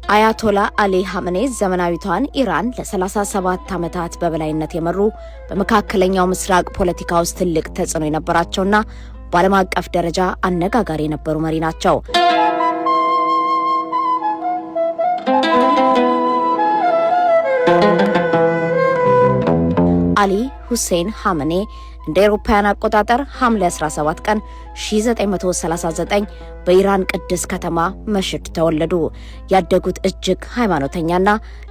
አያቶላ አሊ ሀመኔ ዘመናዊቷን ኢራን ለ37 ዓመታት በበላይነት የመሩ በመካከለኛው ምስራቅ ፖለቲካ ውስጥ ትልቅ ተጽዕኖ የነበራቸውና በዓለም አቀፍ ደረጃ አነጋጋሪ የነበሩ መሪ ናቸው። አሊ ሁሴን ሀመኔ እንደ አውሮፓውያን አቆጣጠር ሐምሌ 17 ቀን 1939 በኢራን ቅድስ ከተማ መሽድ ተወለዱ። ያደጉት እጅግ ሃይማኖተኛና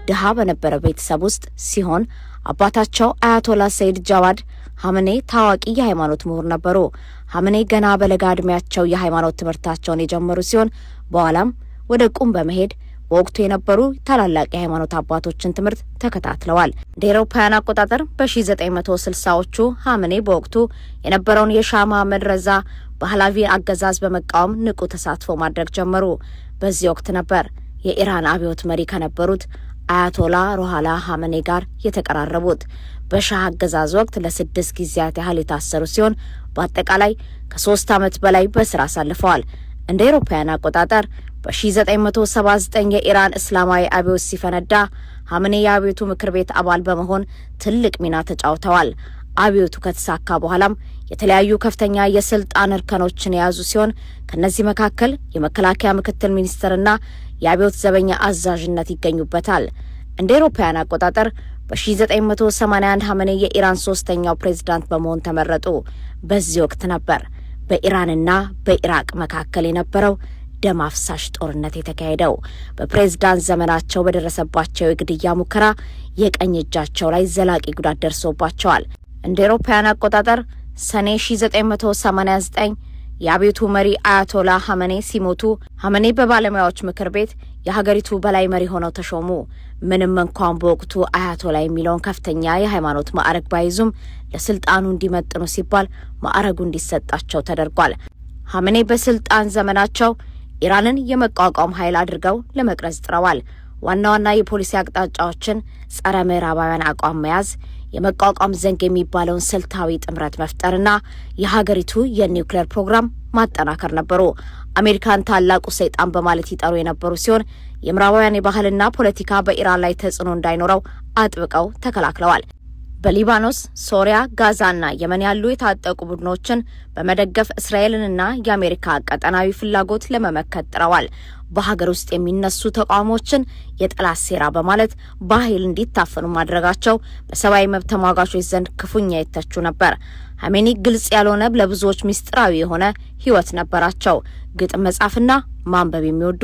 ድሃ በነበረ ቤተሰብ ውስጥ ሲሆን አባታቸው አያቶላ ሰይድ ጃዋድ ሀመኔ ታዋቂ የሃይማኖት ምሁር ነበሩ። ሀመኔ ገና በለጋ ዕድሜያቸው የሃይማኖት ትምህርታቸውን የጀመሩ ሲሆን በኋላም ወደ ቁም በመሄድ በወቅቱ የነበሩ ታላላቅ የሃይማኖት አባቶችን ትምህርት ተከታትለዋል። እንደ አውሮፓውያን አቆጣጠር በ1960ዎቹ ሀመኔ በወቅቱ የነበረውን የሻህ መሐመድ ረዛ ባህላዊ አገዛዝ በመቃወም ንቁ ተሳትፎ ማድረግ ጀመሩ። በዚህ ወቅት ነበር የኢራን አብዮት መሪ ከነበሩት አያቶላ ሩሃላ ሀመኔ ጋር የተቀራረቡት። በሻህ አገዛዝ ወቅት ለ6 ጊዜያት ያህል የታሰሩ ሲሆን በአጠቃላይ ከ3 ዓመት በላይ በስራ አሳልፈዋል። እንደ አውሮፓውያን አቆጣጠር በ1979 የኢራን እስላማዊ አብዮት ሲፈነዳ ሀመኔ የአብዮቱ ምክር ቤት አባል በመሆን ትልቅ ሚና ተጫውተዋል። አብዮቱ ከተሳካ በኋላም የተለያዩ ከፍተኛ የስልጣን እርከኖችን የያዙ ሲሆን ከነዚህ መካከል የመከላከያ ምክትል ሚኒስትርና የአብዮት ዘበኛ አዛዥነት ይገኙበታል። እንደ አውሮፓውያን አቆጣጠር በ1981 ሀመኔ የኢራን 3ኛው ፕሬዝዳንት በመሆን ተመረጡ። በዚህ ወቅት ነበር በኢራንና በኢራቅ መካከል የነበረው ደም አፍሳሽ ጦርነት የተካሄደው። በፕሬዝዳንት ዘመናቸው በደረሰባቸው የግድያ ሙከራ የቀኝ እጃቸው ላይ ዘላቂ ጉዳት ደርሶባቸዋል። እንደ አውሮፓውያን አቆጣጠር ሰኔ 1989 የአብዮቱ መሪ አያቶላ ሀመኔ ሲሞቱ ሀመኔ በባለሙያዎች ምክር ቤት የሀገሪቱ በላይ መሪ ሆነው ተሾሙ። ምንም እንኳን በወቅቱ አያቶላ የሚለውን ከፍተኛ የሃይማኖት ማዕረግ ባይዙም ለስልጣኑ እንዲመጥኑ ሲባል ማዕረጉ እንዲሰጣቸው ተደርጓል። ሀመኔ በስልጣን ዘመናቸው ኢራንን የመቋቋም ኃይል አድርገው ለመቅረጽ ጥረዋል። ዋና ዋና የፖሊሲ አቅጣጫዎችን ጸረ ምዕራባውያን አቋም መያዝ፣ የመቋቋም ዘንግ የሚባለውን ስልታዊ ጥምረት መፍጠርና የሀገሪቱ የኒውክሌር ፕሮግራም ማጠናከር ነበሩ። አሜሪካን ታላቁ ሰይጣን በማለት ይጠሩ የነበሩ ሲሆን የምዕራባውያን የባህልና ፖለቲካ በኢራን ላይ ተጽዕኖ እንዳይኖረው አጥብቀው ተከላክለዋል። በሊባኖስ፣ ሶሪያ፣ ጋዛና የመን ያሉ የታጠቁ ቡድኖችን በመደገፍ እስራኤልንና የአሜሪካ ቀጠናዊ ፍላጎት ለመመከት ጥረዋል። በሀገር ውስጥ የሚነሱ ተቃውሞችን የጠላት ሴራ በማለት በኃይል እንዲታፈኑ ማድረጋቸው በሰብአዊ መብት ተሟጋቾች ዘንድ ክፉኛ ይተቹ ነበር። ሀመኔ ግልጽ ያልሆነ ለብዙዎች ምስጢራዊ የሆነ ህይወት ነበራቸው። ግጥም መጻፍና ማንበብ የሚወዱ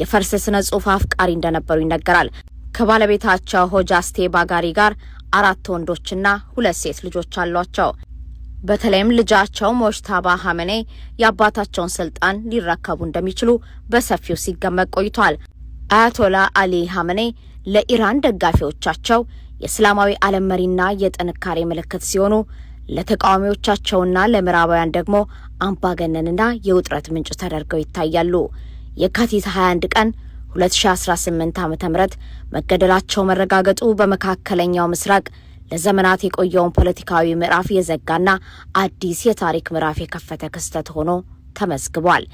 የፈርስ ስነ ጽሑፍ አፍቃሪ እንደነበሩ ይነገራል። ከባለቤታቸው ሆጃስቴ ባጋሪ ጋር 4 ወንዶችና 2 ሴት ልጆች አሏቸው። በተለይም ልጃቸው ሞጅታባ ሀመኔ የአባታቸውን ስልጣን ሊረከቡ እንደሚችሉ በሰፊው ሲገመት ቆይቷል። አያቶላ አሊ ሀመኔ ለኢራን ደጋፊዎቻቸው የእስላማዊ ዓለም መሪና የጥንካሬ ምልክት ሲሆኑ ለተቃዋሚዎቻቸውና ለምዕራባውያን ደግሞ አምባገነንና የውጥረት ምንጭ ተደርገው ይታያሉ። የካቲት 21 ቀን 2018 ዓ.ም መገደላቸው መረጋገጡ በመካከለኛው ምስራቅ ለዘመናት የቆየውን ፖለቲካዊ ምዕራፍ የዘጋና አዲስ የታሪክ ምዕራፍ የከፈተ ክስተት ሆኖ ተመዝግቧል።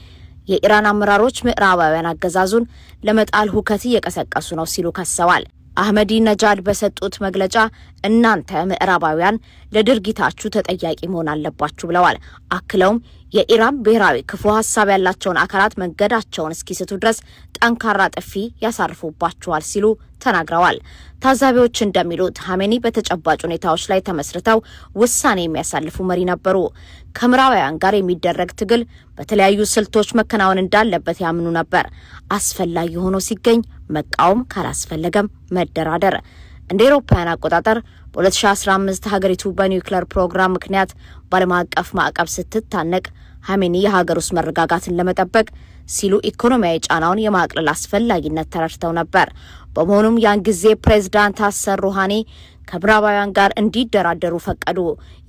የኢራን አመራሮች ምዕራባውያን አገዛዙን ለመጣል ሁከት እየቀሰቀሱ ነው ሲሉ ከሰዋል። አህመዲ ነጃድ በሰጡት መግለጫ እናንተ ምዕራባውያን ለድርጊታችሁ ተጠያቂ መሆን አለባችሁ ብለዋል። አክለውም የኢራን ብሔራዊ ክፉ ሀሳብ ያላቸውን አካላት መንገዳቸውን እስኪስቱ ድረስ ጠንካራ ጥፊ ያሳርፉባቸዋል ሲሉ ተናግረዋል። ታዛቢዎች እንደሚሉት ሀመኔ በተጨባጭ ሁኔታዎች ላይ ተመስርተው ውሳኔ የሚያሳልፉ መሪ ነበሩ። ከምዕራባውያን ጋር የሚደረግ ትግል በተለያዩ ስልቶች መከናወን እንዳለበት ያምኑ ነበር። አስፈላጊ ሆኖ ሲገኝ መቃወም፣ ካላስፈለገም መደራደር። እንደ አውሮፓውያን አቆጣጠር በ2015 ሀገሪቱ በኒውክሌር ፕሮግራም ምክንያት በዓለም አቀፍ ማዕቀብ ስትታነቅ ሀመኔ የሀገር ውስጥ መረጋጋትን ለመጠበቅ ሲሉ ኢኮኖሚያዊ ጫናውን የማቅለል አስፈላጊነት ተረድተው ነበር። በመሆኑም ያን ጊዜ ፕሬዝዳንት ሀሰን ሩሃኒ ከምዕራባውያን ጋር እንዲደራደሩ ፈቀዱ።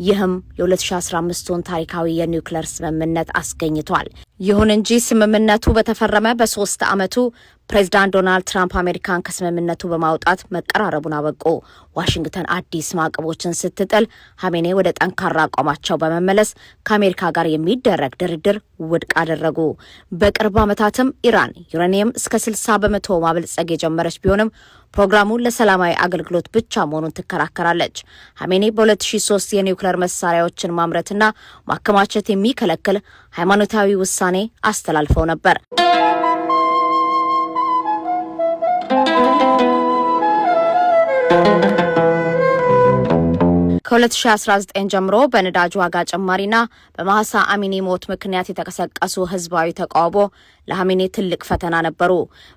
ይህም የ2015ቱን ታሪካዊ የኒውክሌር ስምምነት አስገኝቷል። ይሁን እንጂ ስምምነቱ በተፈረመ በ3 ዓመቱ ፕሬዝዳንት ዶናልድ ትራምፕ አሜሪካን ከስምምነቱ በማውጣት መቀራረቡን አበቁ። ዋሽንግተን አዲስ ማዕቀቦችን ስትጥል ሀሜኔ ወደ ጠንካራ አቋማቸው በመመለስ ከአሜሪካ ጋር የሚደረግ ድርድር ውድቅ አደረጉ። በቅርብ ዓመታትም ኢራን ዩራኒየም እስከ 60% ማበልጸግ የጀመረች ቢሆንም ፕሮግራሙ ለሰላማዊ አገልግሎት ብቻ መሆኑን ትከራከራለች። ሀሜኔ በ2003 የኒውክሌር መሳሪያዎችን ማምረትና ማከማቸት የሚከለክል ሃይማኖታዊ ውሳኔ አስተላልፈው ነበር። ከ2019 ጀምሮ በነዳጅ ዋጋ ጭማሪና በማህሳ አሚኒ ሞት ምክንያት የተቀሰቀሱ ህዝባዊ ተቃውሞ ለሀሜኔ ትልቅ ፈተና ነበሩ።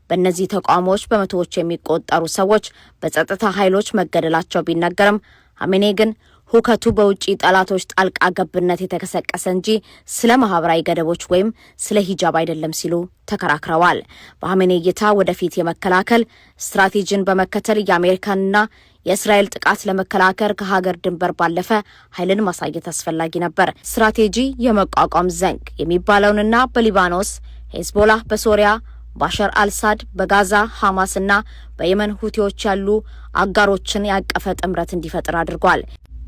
በእነዚህ ተቃውሞዎች በመቶዎች የሚቆጠሩ ሰዎች በጸጥታ ኃይሎች መገደላቸው ቢነገርም ሀሜኔ ግን ሁከቱ በውጪ ጠላቶች ጣልቃ ገብነት የተቀሰቀሰ እንጂ ስለ ማህበራዊ ገደቦች ወይም ስለ ሂጃብ አይደለም ሲሉ ተከራክረዋል። በሀሜኔ እይታ ወደፊት የመከላከል ስትራቴጂን በመከተል የአሜሪካንና የእስራኤል ጥቃት ለመከላከል ከሀገር ድንበር ባለፈ ኃይልን ማሳየት አስፈላጊ ነበር። ስትራቴጂ የመቋቋም ዘንግ የሚባለውንና በሊባኖስ ሄዝቦላ፣ በሶሪያ ባሻር አልሳድ፣ በጋዛ ሐማስና በየመን ሁቲዎች ያሉ አጋሮችን ያቀፈ ጥምረት እንዲፈጥር አድርጓል።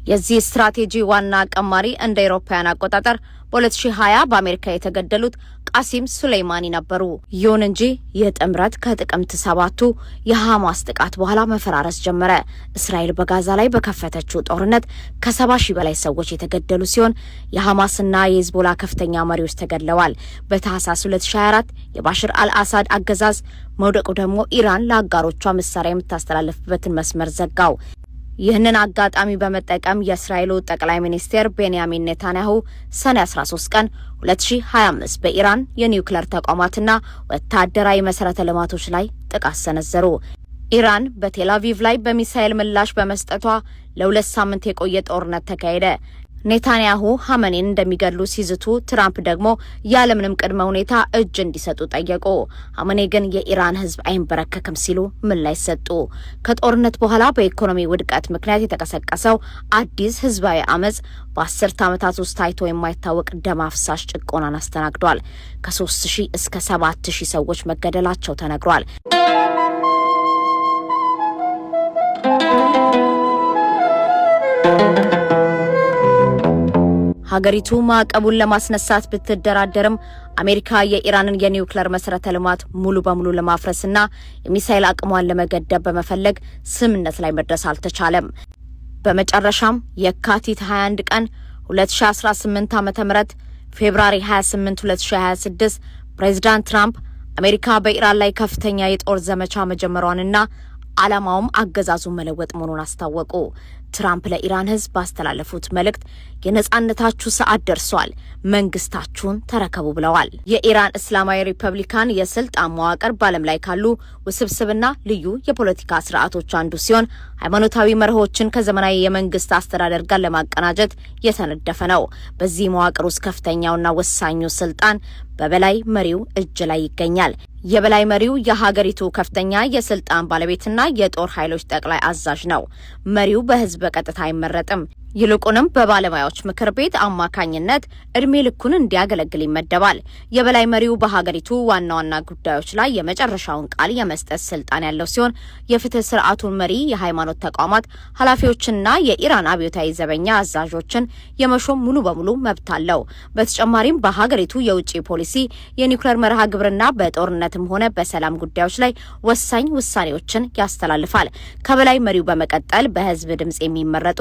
የዚህ ስትራቴጂ ዋና ቀማሪ እንደ አውሮፓውያን አቆጣጠር በ2020 በአሜሪካ የተገደሉት ቃሲም ሱሌይማኒ ነበሩ። ይሁን እንጂ ይህ ጥምረት ከጥቅምት 7ቱ የሐማስ ጥቃት በኋላ መፈራረስ ጀመረ። እስራኤል በጋዛ ላይ በከፈተችው ጦርነት ከ70 ሺህ በላይ ሰዎች የተገደሉ ሲሆን የሐማስና የሂዝቦላ ከፍተኛ መሪዎች ተገድለዋል። በታህሳስ 2024 የባሽር አልአሳድ አገዛዝ መውደቁ ደግሞ ኢራን ለአጋሮቿ መሳሪያ የምታስተላልፍበትን መስመር ዘጋው። ይህንን አጋጣሚ በመጠቀም የእስራኤሉ ጠቅላይ ሚኒስትር ቤንያሚን ኔታንያሁ ሰኔ 13 ቀን 2025 በኢራን የኒውክሌር ተቋማትና ወታደራዊ መሰረተ ልማቶች ላይ ጥቃት ሰነዘሩ። ኢራን በቴል አቪቭ ላይ በሚሳኤል ምላሽ በመስጠቷ ለ2 ሳምንት የቆየ ጦርነት ተካሄደ። ኔታንያሁ ሀሜኔን እንደሚገድሉ ሲዝቱ፣ ትራምፕ ደግሞ ያለምንም ቅድመ ሁኔታ እጅ እንዲሰጡ ጠየቁ። ሀሜኔ ግን የኢራን ሕዝብ አይንበረከክም ሲሉ ምላሽ ሰጡ። ከጦርነት በኋላ በኢኮኖሚ ውድቀት ምክንያት የተቀሰቀሰው አዲስ ህዝባዊ አመጽ በ10 ዓመታት ውስጥ ታይቶ የማይታወቅ ደም አፍሳሽ ጭቆናን አስተናግዷል። ከ3000 እስከ 7000 ሰዎች መገደላቸው ተነግሯል። ሀገሪቱ ማዕቀቡን ለማስነሳት ብትደራደርም አሜሪካ የኢራንን የኒውክሌር መሰረተ ልማት ሙሉ በሙሉ ለማፍረስና የሚሳኤል አቅሟን ለመገደብ በመፈለግ ስምምነት ላይ መድረስ አልተቻለም። በመጨረሻም የካቲት 21 ቀን 2018 ዓ.ም ፌብሩዋሪ 28 2026 ፕሬዝዳንት ትራምፕ አሜሪካ በኢራን ላይ ከፍተኛ የጦር ዘመቻ መጀመሯንና ዓላማውም አገዛዙን መለወጥ መሆኑን አስታወቁ። ትራምፕ ለኢራን ህዝብ ባስተላለፉት መልእክት የነጻነታችሁ ሰዓት ደርሷል፣ መንግስታችሁን ተረከቡ ብለዋል። የኢራን እስላማዊ ሪፐብሊካን የስልጣን መዋቅር በዓለም ላይ ካሉ ውስብስብና ልዩ የፖለቲካ ስርዓቶች አንዱ ሲሆን ሃይማኖታዊ መርሆችን ከዘመናዊ የመንግስት አስተዳደር ጋር ለማቀናጀት የተነደፈ ነው። በዚህ መዋቅር ውስጥ ከፍተኛውና ወሳኙ ስልጣን በበላይ መሪው እጅ ላይ ይገኛል። የበላይ መሪው የሀገሪቱ ከፍተኛ የስልጣን ባለቤትና የጦር ኃይሎች ጠቅላይ አዛዥ ነው። መሪው በህዝብ በቀጥታ አይመረጥም። ይልቁንም በባለሙያዎች ምክር ቤት አማካኝነት እድሜ ልኩን እንዲያገለግል ይመደባል። የበላይ መሪው በሀገሪቱ ዋና ዋና ጉዳዮች ላይ የመጨረሻውን ቃል የመስጠት ስልጣን ያለው ሲሆን የፍትህ ስርዓቱን መሪ፣ የሃይማኖት ተቋማት ኃላፊዎችንና የኢራን አብዮታዊ ዘበኛ አዛዦችን የመሾም ሙሉ በሙሉ መብት አለው። በተጨማሪም በሀገሪቱ የውጭ ፖሊሲ፣ የኒውክሌር መርሃ ግብርና በጦርነትም ሆነ በሰላም ጉዳዮች ላይ ወሳኝ ውሳኔዎችን ያስተላልፋል። ከበላይ መሪው በመቀጠል በህዝብ ድምጽ የሚመረጡ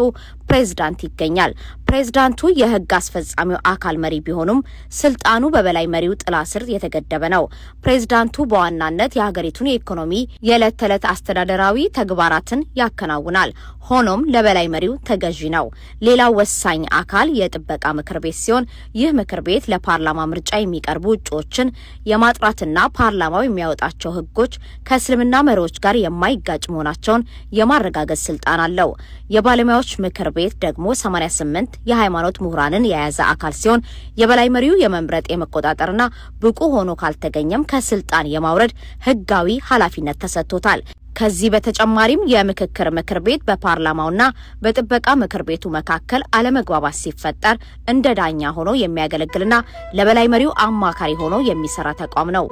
ፕሬዝዳንት ይገኛል። ፕሬዝዳንቱ የህግ አስፈጻሚው አካል መሪ ቢሆኑም ስልጣኑ በበላይ መሪው ጥላ ስር የተገደበ ነው። ፕሬዝዳንቱ በዋናነት የሀገሪቱን የኢኮኖሚ የዕለት ተዕለት አስተዳደራዊ ተግባራትን ያከናውናል። ሆኖም ለበላይ መሪው ተገዢ ነው። ሌላው ወሳኝ አካል የጥበቃ ምክር ቤት ሲሆን ይህ ምክር ቤት ለፓርላማ ምርጫ የሚቀርቡ እጩዎችን የማጥራትና ፓርላማው የሚያወጣቸው ህጎች ከእስልምና መሪዎች ጋር የማይጋጭ መሆናቸውን የማረጋገጥ ስልጣን አለው። የባለሙያዎች ምክር ቤት ደግሞ 88 የሃይማኖት ምሁራንን የያዘ አካል ሲሆን የበላይ መሪው የመምረጥ የመቆጣጠርና ብቁ ሆኖ ካልተገኘም ከስልጣን የማውረድ ህጋዊ ኃላፊነት ተሰጥቶታል። ከዚህ በተጨማሪም የምክክር ምክር ቤት በፓርላማውና በጥበቃ ምክር ቤቱ መካከል አለመግባባት ሲፈጠር እንደ ዳኛ ሆኖ የሚያገለግልና ለበላይ መሪው አማካሪ ሆኖ የሚሰራ ተቋም ነው።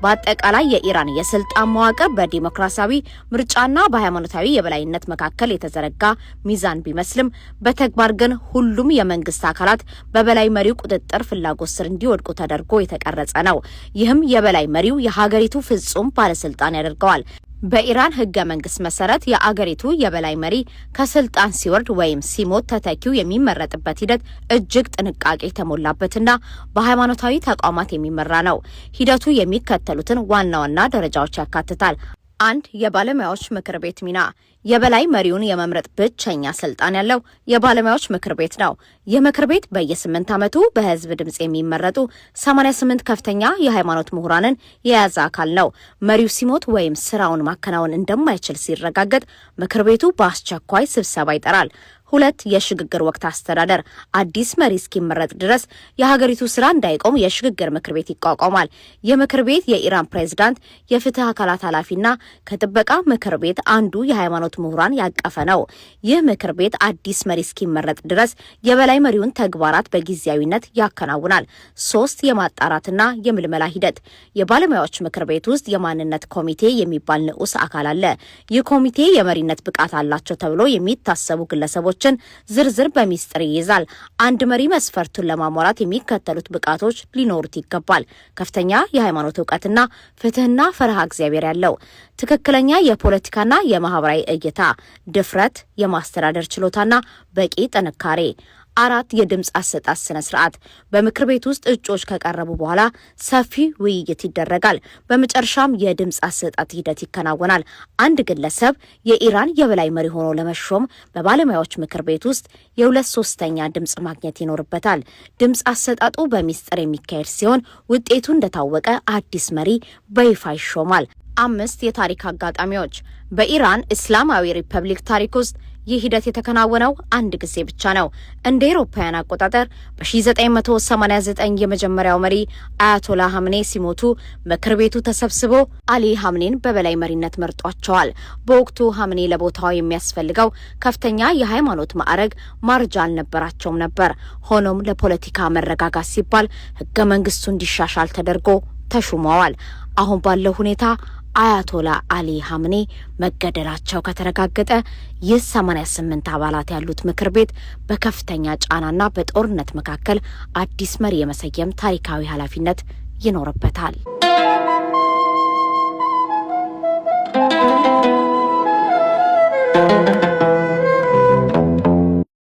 በአጠቃላይ የኢራን የስልጣን መዋቅር በዲሞክራሲያዊ ምርጫና በሃይማኖታዊ የበላይነት መካከል የተዘረጋ ሚዛን ቢመስልም በተግባር ግን ሁሉም የመንግስት አካላት በበላይ መሪው ቁጥጥር ፍላጎት ስር እንዲወድቁ ተደርጎ የተቀረጸ ነው። ይህም የበላይ መሪው የሀገሪቱ ፍጹም ባለስልጣን ያደርገዋል። በኢራን ህገ መንግስት መሰረት የአገሪቱ የበላይ መሪ ከስልጣን ሲወርድ ወይም ሲሞት ተተኪው የሚመረጥበት ሂደት እጅግ ጥንቃቄ የተሞላበትና በሃይማኖታዊ ተቋማት የሚመራ ነው። ሂደቱ የሚከተሉትን ዋና ዋና ደረጃዎች ያካትታል። 1. የባለሙያዎች ምክር ቤት ሚና። የበላይ መሪውን የመምረጥ ብቸኛ ስልጣን ያለው የባለሙያዎች ምክር ቤት ነው። ይህ ምክር ቤት በየ8 ዓመቱ በህዝብ ድምጽ የሚመረጡ 88 ከፍተኛ የሃይማኖት ምሁራንን የያዘ አካል ነው። መሪው ሲሞት ወይም ስራውን ማከናወን እንደማይችል ሲረጋገጥ ምክር ቤቱ በአስቸኳይ ስብሰባ ይጠራል። 2. የሽግግር ወቅት አስተዳደር። አዲስ መሪ እስኪመረጥ ድረስ የሀገሪቱ ስራ እንዳይቆም የሽግግር ምክር ቤት ይቋቋማል። የምክር ቤት የኢራን ፕሬዝዳንት፣ የፍትህ አካላት ኃላፊና ከጥበቃ ምክር ቤት አንዱ የሃይማኖት ምሁራን ያቀፈ ነው። ይህ ምክር ቤት አዲስ መሪ እስኪመረጥ ድረስ የበላይ መሪውን ተግባራት በጊዜያዊነት ያከናውናል። 3. የማጣራትና የምልመላ ሂደት። የባለሙያዎች ምክር ቤት ውስጥ የማንነት ኮሚቴ የሚባል ንዑስ አካል አለ። ይህ ኮሚቴ የመሪነት ብቃት አላቸው ተብሎ የሚታሰቡ ግለሰቦች ዝርዝር በሚስጥር ይይዛል። አንድ መሪ መስፈርቱን ለማሟላት የሚከተሉት ብቃቶች ሊኖሩት ይገባል። ከፍተኛ የሃይማኖት ዕውቀትና ፍትህና ፈርሃ እግዚአብሔር ያለው፣ ትክክለኛ የፖለቲካና የማህበራዊ እይታ፣ ድፍረት፣ የማስተዳደር ችሎታና በቂ ጥንካሬ። 4. የድምጽ አሰጣጥ ስነ ስርዓት። በምክር ቤት ውስጥ እጩዎች ከቀረቡ በኋላ ሰፊ ውይይት ይደረጋል። በመጨረሻም የድምጽ አሰጣጥ ሂደት ይከናወናል። አንድ ግለሰብ የኢራን የበላይ መሪ ሆኖ ለመሾም በባለሙያዎች ምክር ቤት ውስጥ የ2/3 ድምጽ ማግኘት ይኖርበታል። ድምጽ አሰጣጡ በሚስጥር የሚካሄድ ሲሆን ውጤቱ እንደታወቀ አዲስ መሪ በይፋ ይሾማል። 5. የታሪክ አጋጣሚዎች። በኢራን እስላማዊ ሪፐብሊክ ታሪክ ውስጥ ይህ ሂደት የተከናወነው አንድ ጊዜ ብቻ ነው። እንደ አውሮፓውያን አቆጣጠር በ1989 የመጀመሪያው መሪ አያቶላ ሀምኔ ሲሞቱ ምክር ቤቱ ተሰብስቦ አሊ ሀምኔን በበላይ መሪነት መርጧቸዋል። በወቅቱ ሀምኔ ለቦታው የሚያስፈልገው ከፍተኛ የሃይማኖት ማዕረግ ማርጃ አልነበራቸውም ነበር። ሆኖም ለፖለቲካ መረጋጋት ሲባል ህገ መንግስቱ እንዲሻሻል ተደርጎ ተሹመዋል። አሁን ባለው ሁኔታ አያቶላ አሊ ሀምኔ መገደላቸው ከተረጋገጠ ይህ 88 አባላት ያሉት ምክር ቤት በከፍተኛ ጫናና በጦርነት መካከል አዲስ መሪ የመሰየም ታሪካዊ ኃላፊነት ይኖርበታል።